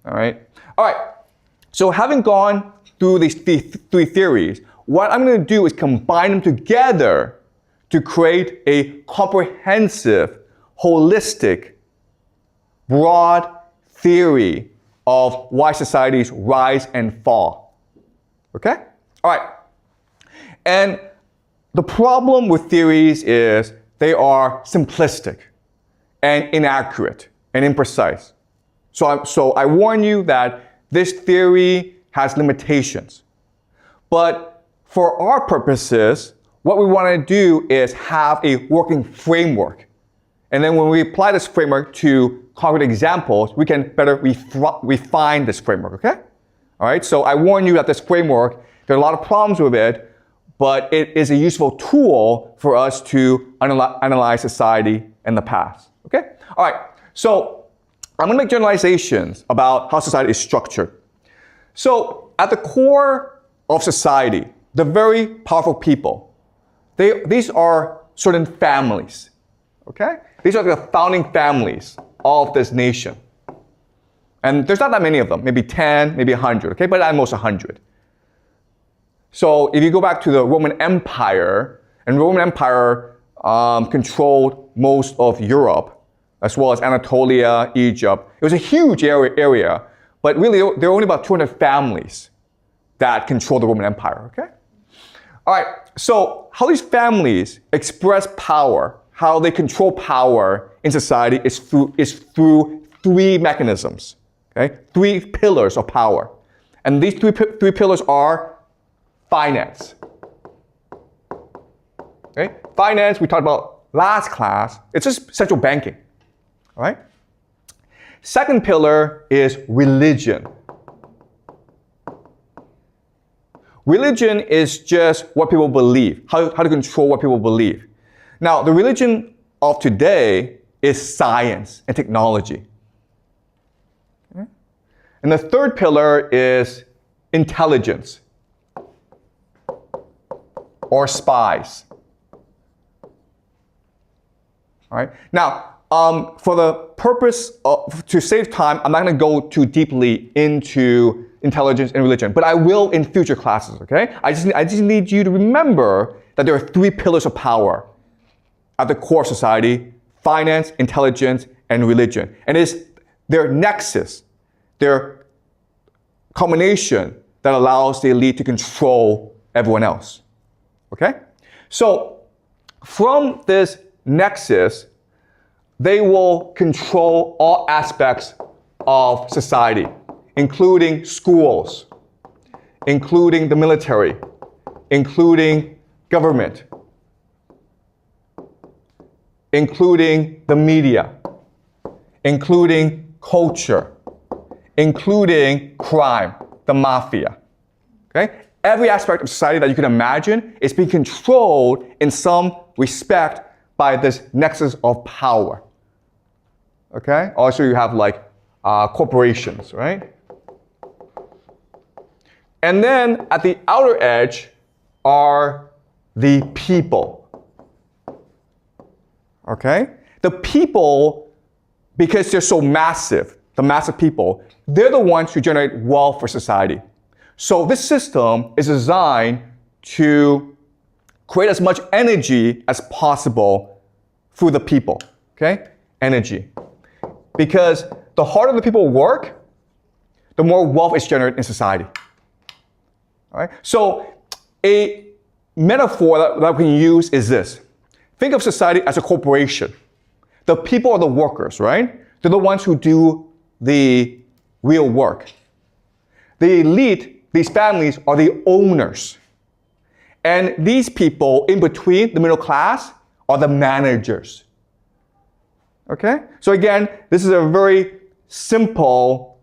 All right. So having gone through these three theories, what I'm going to do is combine them together to create a comprehensive, holistic, broad theory of why societies rise and fall. Okay? All right. And the problem with theories is they are simplistic and inaccurate and imprecise. So I warn you that this theory has limitations. But for our purposes, what we want to do is have a working framework. And then when we apply this framework to concrete examples, we can better refine this framework, okay? All right, so I warn you that this framework, there are a lot of problems with it, but it is a useful tool for us to analyze society in the past, okay? All right, so I'm going to make generalizations about how society is structured. So at the core of society, the very powerful people, these are certain families, okay? These are the founding families of this nation. And there's not that many of them, maybe 10, maybe 100, okay? But at most 100. So if you go back to the Roman Empire, and the Roman Empire controlled most of Europe, as well as Anatolia, Egypt. It was a huge area, but really there were only about 200 families that controlled the Roman Empire, okay? All right, so how these families express power, how they control power in society is through three mechanisms, okay? Three pillars of power. And these three pillars are finance. Okay? Finance, we talked about last class, it's just central banking. All right? Second pillar is religion. Religion is just what people believe, how to control what people believe. Now, the religion of today is science and technology. Okay? And the third pillar is intelligence or spies. All right? Now, for the purpose of, to save time, I'm not going to go too deeply into intelligence and religion, but I will in future classes, okay? I just need you to remember that there are three pillars of power at the core of society: finance, intelligence, and religion. And it's their nexus, their combination that allows the elite to control everyone else, okay? So from this nexus, they will control all aspects of society, including schools, including the military, including government, including the media, including culture, including crime, the mafia. Okay? Every aspect of society that you can imagine is being controlled in some respect by this nexus of power. Okay? Also, you have like corporations, right? And then at the outer edge are the people. Okay? The people, because they're so massive, the massive people, they're the ones who generate wealth for society. So this system is designed to create as much energy as possible through the people. Okay? Energy. Because the harder the people work, the more wealth is generated in society. All right? So a metaphor that we can use is this. Think of society as a corporation. The people are the workers, right? They're the ones who do the real work. The elite, these families, are the owners. And these people in between, the middle class, are the managers. Okay? So again, this is a very simple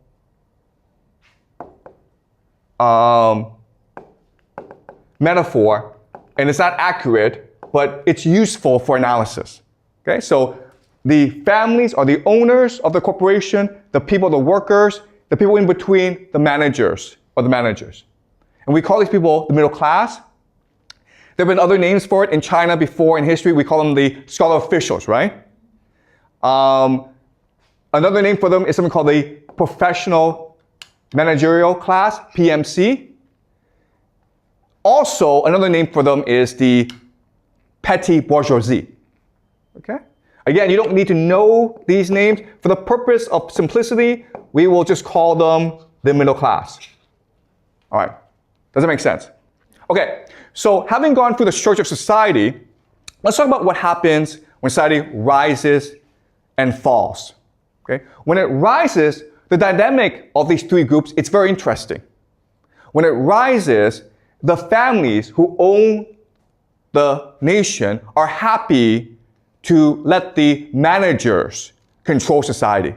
metaphor, and it's not accurate, but it's useful for analysis. Okay? So the families are the owners of the corporation, the people are the workers, the people in between, the managers, are the managers. And we call these people the middle class. There have been other names for it in China before in history. We call them the scholar officials, right? Another name for them is something called the professional managerial class, PMC. Also, another name for them is the petty bourgeoisie. Okay? Again, you don't need to know these names. For the purpose of simplicity, we will just call them the middle class. All right. Does that make sense? Okay. So having gone through the structure of society, let's talk about what happens when society rises and falls. Okay? When it rises, the dynamic of these three groups, it's very interesting. When it rises, the families who own the nation are happy to let the managers control society.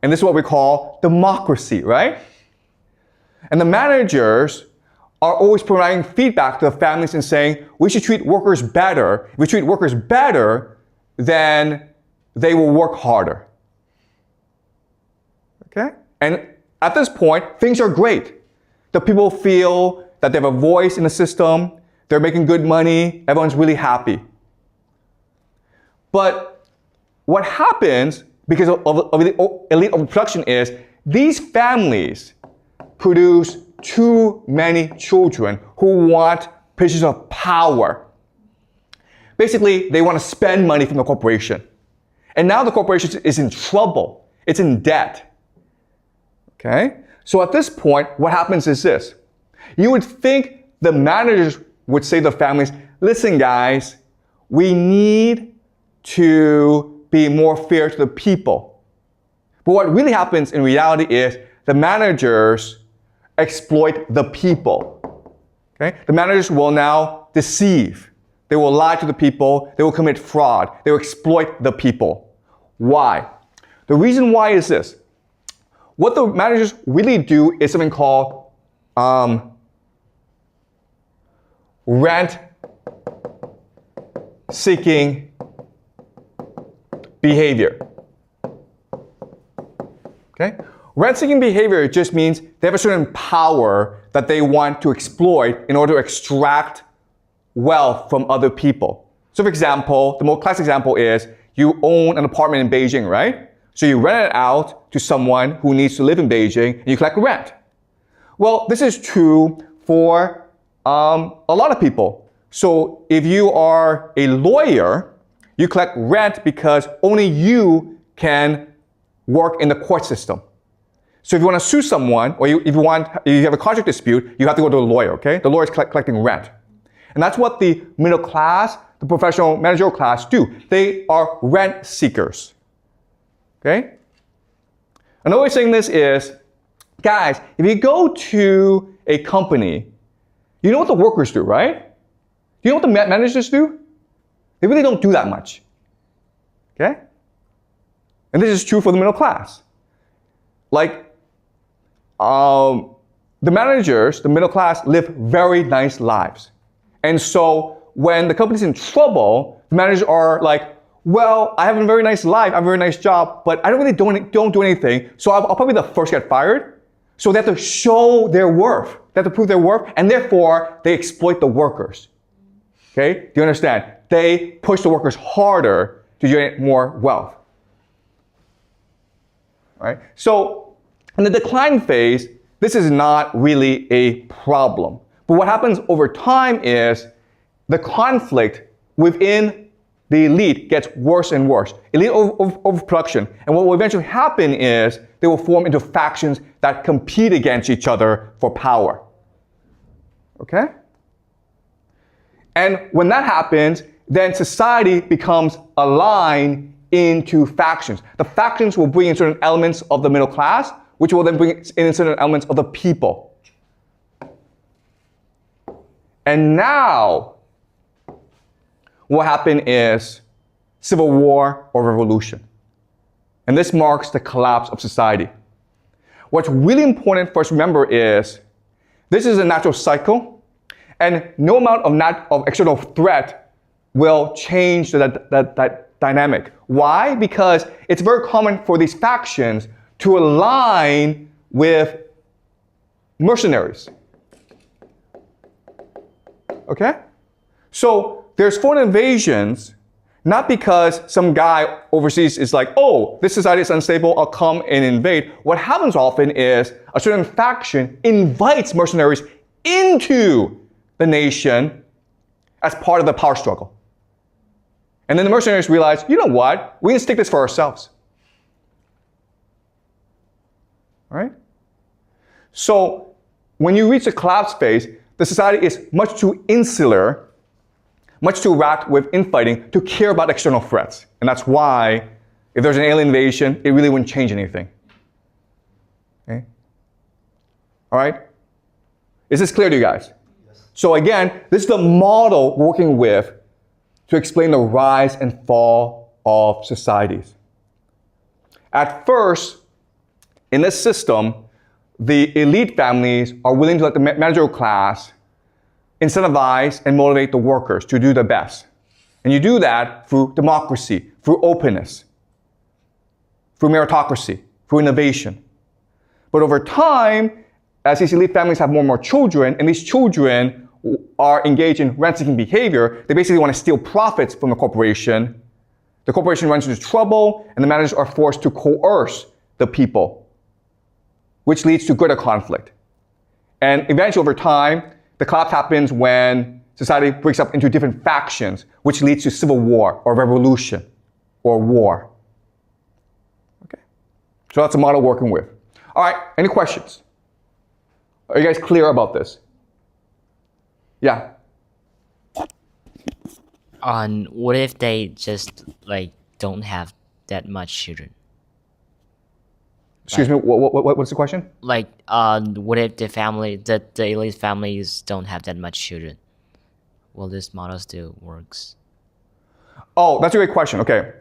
And this is what we call democracy, right? And the managers are always providing feedback to the families and saying, we should treat workers better. If we treat workers better, then they will work harder. Okay? And at this point, things are great. The people feel that they have a voice in the system, they're making good money, everyone's really happy. But what happens because of the elite overproduction is these families produce too many children who want positions of power. Basically, they want to spend money from the corporation. And now the corporation is in trouble. It's in debt. Okay? So at this point, what happens is this. You would think the managers would say to the families, listen guys, we need to be more fair to the people. But what really happens in reality is the managers exploit the people. Okay? The managers will now deceive. They will lie to the people. They will commit fraud. They will exploit the people. Why? The reason why is this. What the managers really do is something called rent-seeking behavior. Okay? Rent-seeking behavior just means they have a certain power that they want to exploit in order to extract wealth from other people. So for example, the most classic example is you own an apartment in Beijing, right? So you rent it out to someone who needs to live in Beijing and you collect rent. Well, this is true for a lot of people. So if you are a lawyer, you collect rent because only you can work in the court system. So if you want to sue someone, or if you have a contract dispute, you have to go to a lawyer, okay? The lawyer is collecting rent. And that's what the middle class, the professional managerial class do. They are rent seekers. Okay? Another way of saying this is, guys, if you go to a company, you know what the workers do, right? You know what the managers do? They really don't do that much. Okay? And this is true for the middle class. Like, the managers, the middle class, live very nice lives. And so when the company's in trouble, the managers are like, well, I have a very nice life, I have a very nice job, but I don't really don't do anything, so I'll probably be the first to get fired. So they have to show their worth. They have to prove their worth, and therefore, they exploit the workers. Okay? Do you understand? They push the workers harder to generate more wealth. All right? So, in the decline phase, this is not really a problem. But what happens over time is the conflict within the elite gets worse and worse. Elite overproduction. And what will eventually happen is they will form into factions that compete against each other for power. Okay? And when that happens, then society becomes aligned into factions. The factions will bring in certain elements of the middle class, which will then bring in certain elements of the people. And now, what happened is civil war or revolution. And this marks the collapse of society. What's really important for us to remember is this is a natural cycle, and no amount of external threat will change that dynamic. Why? Because it's very common for these factions to align with mercenaries. Okay? So there's foreign invasions, not because some guy overseas is like, oh, this society is unstable, I'll come and invade. What happens often is a certain faction invites mercenaries into the nation as part of the power struggle. And then the mercenaries realize, you know what? We can stick this for ourselves. All right? So when you reach the collapse phase, the society is much too insular, much too racked with infighting to care about external threats. And that's why, if there's an alien invasion, it really wouldn't change anything. Okay? All right? Is this clear to you guys? Yes. So again, this is the model we're working with to explain the rise and fall of societies. At first, in this system, the elite families are willing to let the managerial class incentivize and motivate the workers to do their best. And you do that through democracy, through openness, through meritocracy, through innovation. But over time, as these elite families have more and more children, and these children are engaged in rent-seeking behavior, they basically want to steal profits from the corporation. The corporation runs into trouble, and the managers are forced to coerce the people, which leads to greater conflict. And eventually, over time, the collapse happens when society breaks up into different factions, which leads to civil war or revolution or war. Okay, so that's a model we're working with. All right, any questions? Are you guys clear about this? Yeah. What if they just don't have that much children? Excuse me, what's the question? What if the elite families don't have that much children? Will this model still works? Oh, that's a great question. Okay.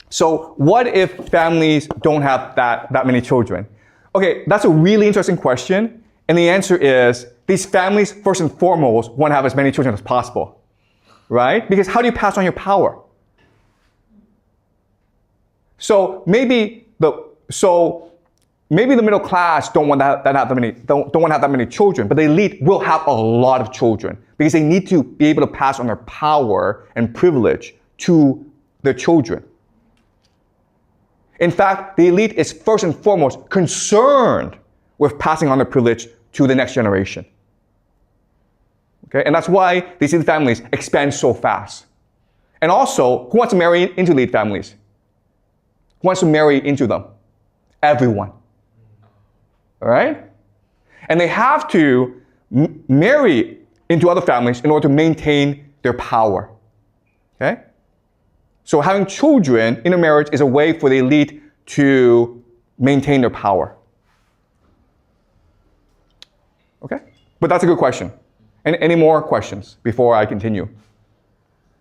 So what if families don't have that many children? Okay, that's a really interesting question. And the answer is, these families, first and foremost, want to have as many children as possible. Right? Because how do you pass on your power? So maybe the middle class don't want to have that many children, but the elite will have a lot of children because they need to be able to pass on their power and privilege to their children. In fact, the elite is first and foremost concerned with passing on their privilege to the next generation. Okay? And that's why these elite families expand so fast. And also, who wants to marry into elite families? Who wants to marry into them? Everyone. All right? And they have to marry into other families in order to maintain their power. Okay? So having children in a marriage is a way for the elite to maintain their power. Okay? But that's a good question. Any more questions before I continue?